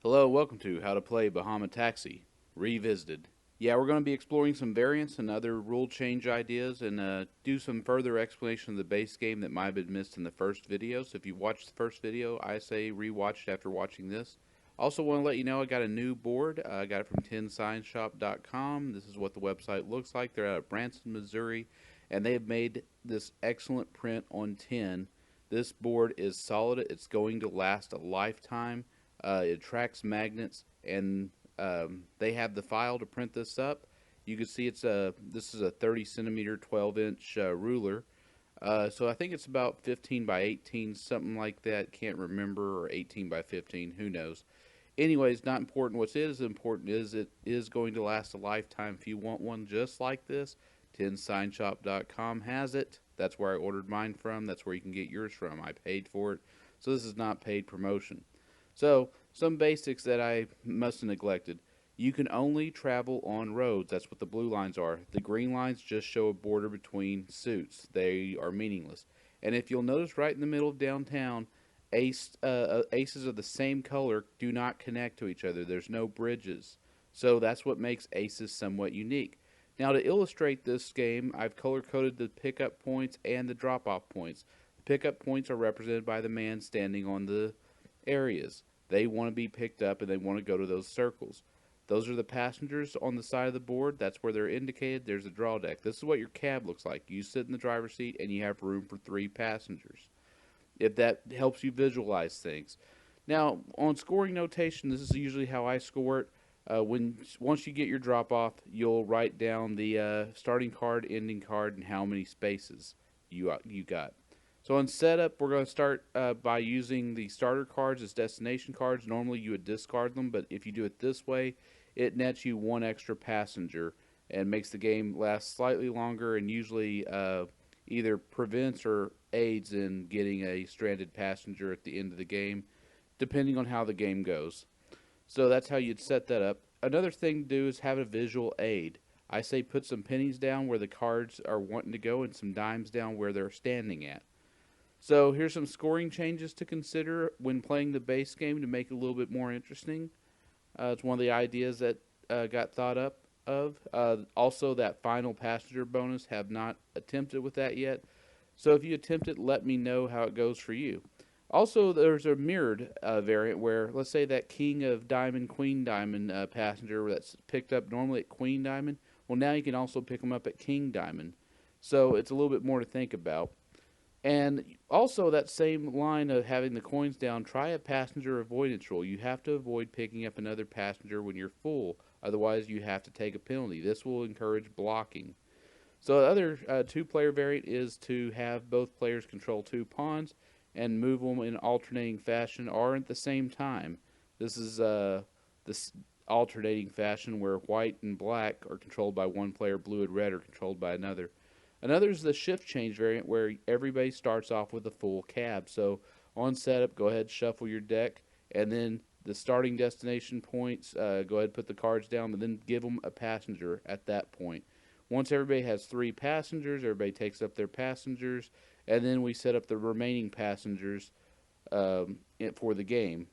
Hello, welcome to How to Play Bahama Taxi Revisited. Yeah, we're going to be exploring some variants and other rule change ideas and do some further explanation of the base game that might have been missed in the first video. So if you watched the first video, I say rewatch it after watching this. Also want to let you know I got a new board. I got it from 10signshop.com. This is what the website looks like. They're out of Branson, Missouri, and they have made this excellent print on tin. This board is solid. It's going to last a lifetime. It attracts magnets, and they have the file to print this up. You can see this is a 30 centimeter 12-inch ruler. So I think it's about 15 by 18, something like that. Can't remember, or 18 by 15, who knows. Anyways, not important. What is important is it is going to last a lifetime. If you want one just like this, 10signshop.com has it. That's where I ordered mine from. That's where you can get yours from. I paid for it. So this is not paid promotion. So, some basics that I must have neglected. You can only travel on roads. That's what the blue lines are. The green lines just show a border between suits. They are meaningless. And if you'll notice right in the middle of downtown, aces of the same color do not connect to each other. There's no bridges. So that's what makes aces somewhat unique. Now, to illustrate this game, I've color-coded the pickup points and the drop-off points. The pickup points are represented by the man standing on the areas. They want to be picked up and they want to go to those circles. Those are the passengers on the side of the board. That's where they're indicated. There's a draw deck. This is what your cab looks like. You sit in the driver's seat and you have room for 3 passengers. If that helps you visualize things. Now, on scoring notation, this is usually how I score it. Once you get your drop off, you'll write down the starting card, ending card, and how many spaces you got. So on setup, we're going to start by using the starter cards as destination cards. Normally you would discard them, but if you do it this way, it nets you 1 extra passenger and makes the game last slightly longer, and usually either prevents or aids in getting a stranded passenger at the end of the game, depending on how the game goes. So that's how you'd set that up. Another thing to do is have a visual aid. I say put some pennies down where the cards are wanting to go and some dimes down where they're standing at. So here's some scoring changes to consider when playing the base game to make it a little bit more interesting. It's one of the ideas that got thought up of. Also, that final passenger bonus, have not attempted with that yet. So if you attempt it, let me know how it goes for you. Also, there's a mirrored variant where, let's say that king of diamond, queen diamond passenger that's picked up normally at queen diamond. Well, now you can also pick them up at king diamond. So it's a little bit more to think about. And also, that same line of having the coins down, try a passenger avoidance rule. You have to avoid picking up another passenger when you're full. Otherwise, you have to take a penalty. This will encourage blocking. So the other 2-player variant is to have both players control 2 pawns and move them in alternating fashion or at the same time. This is this alternating fashion where white and black are controlled by one player, blue and red are controlled by another. Another is the shift change variant where everybody starts off with a full cab. So on setup, go ahead, shuffle your deck, and then the starting destination points, go ahead and put the cards down, and then give them a passenger at that point. Once everybody has 3 passengers, everybody takes up their passengers, and then we set up the remaining passengers for the game.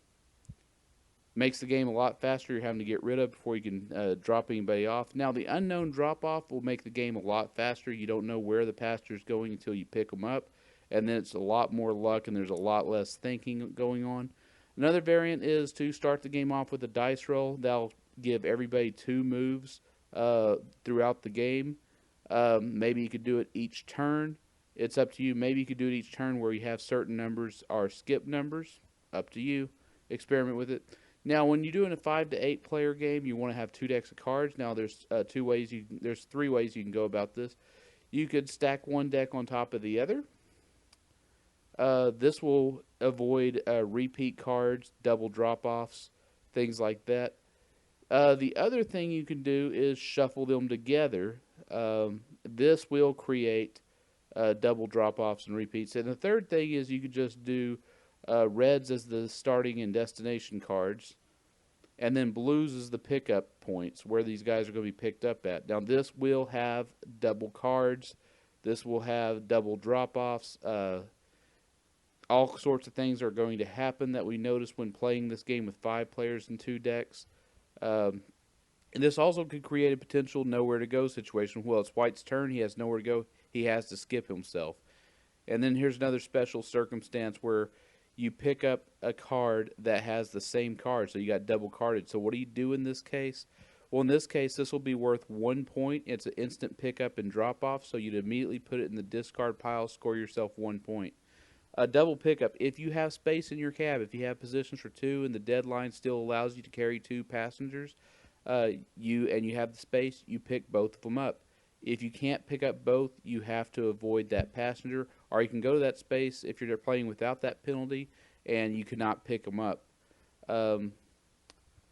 Makes the game a lot faster. You're having to get rid of before you can drop anybody off. Now, the unknown drop-off will make the game a lot faster. You don't know where the passenger's going until you pick them up, and then it's a lot more luck, and there's a lot less thinking going on. Another variant is to start the game off with a dice roll. That'll give everybody 2 moves throughout the game. Maybe you could do it each turn. It's up to you. Maybe you could do it each turn where you have certain numbers or skip numbers. Up to you. Experiment with it. Now, when you're doing a 5 to 8 player game, you want to have 2 decks of cards. Now, there's 3 ways you can go about this. You could stack one deck on top of the other. This will avoid repeat cards, double drop-offs, things like that. The other thing you can do is shuffle them together. This will create double drop-offs and repeats. And the third thing is you could just do reds as the starting and destination cards, and then blues as the pickup points, where these guys are going to be picked up at. Now, this will have double cards. This will have double drop-offs. All sorts of things are going to happen that we notice when playing this game with 5 players and 2 decks. Um, and this also could create a potential nowhere to go situation. Well, it's White's turn. He has nowhere to go. He has to skip himself. And then here's another special circumstance where you pick up a card that has the same card. So you got double carded. So what do you do in this case? Well, in this case, this will be worth 1 point. It's an instant pickup and drop off. So you'd immediately put it in the discard pile, score yourself 1 point. A double pickup, if you have space in your cab, if you have positions for 2 and the deadline still allows you to carry 2 passengers, you have the space, you pick both of them up. If you can't pick up both, you have to avoid that passenger, or you can go to that space if you're playing without that penalty, and you cannot pick them up. Um,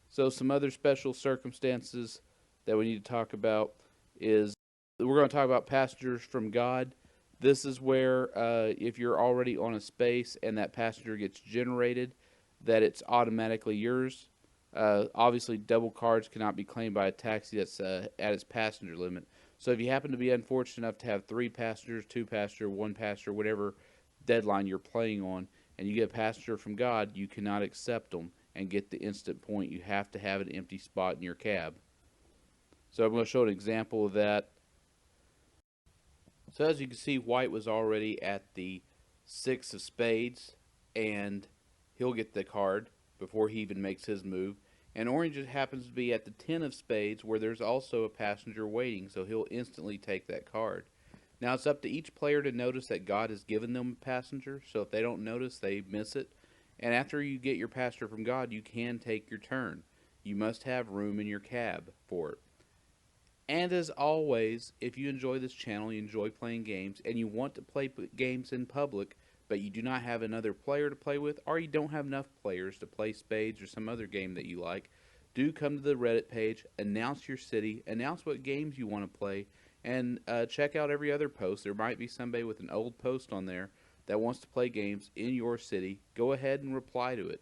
so some other special circumstances that we need to talk about is we're going to talk about passengers from God. This is where if you're already on a space and that passenger gets generated, that it's automatically yours. Obviously, double cards cannot be claimed by a taxi that's at its passenger limit. So if you happen to be unfortunate enough to have 3 passengers, 2 passenger, 1 passenger, whatever deadline you're playing on, and you get a passenger from God, you cannot accept them and get the instant point. You have to have an empty spot in your cab. So I'm going to show an example of that. So as you can see, White was already at the 6 of spades, and he'll get the card before he even makes his move. And Orange just happens to be at the 10 of spades, where there's also a passenger waiting, so he'll instantly take that card. Now it's up to each player to notice that God has given them a passenger, so if they don't notice, they miss it. And after you get your passenger from God, you can take your turn. You must have room in your cab for it. And as always, if you enjoy this channel, you enjoy playing games, and you want to play games in public, but you do not have another player to play with, or you don't have enough players to play spades or some other game that you like, do come to the Reddit page, announce your city, announce what games you want to play, and check out every other post. There might be somebody with an old post on there that wants to play games in your city. Go ahead and reply to it.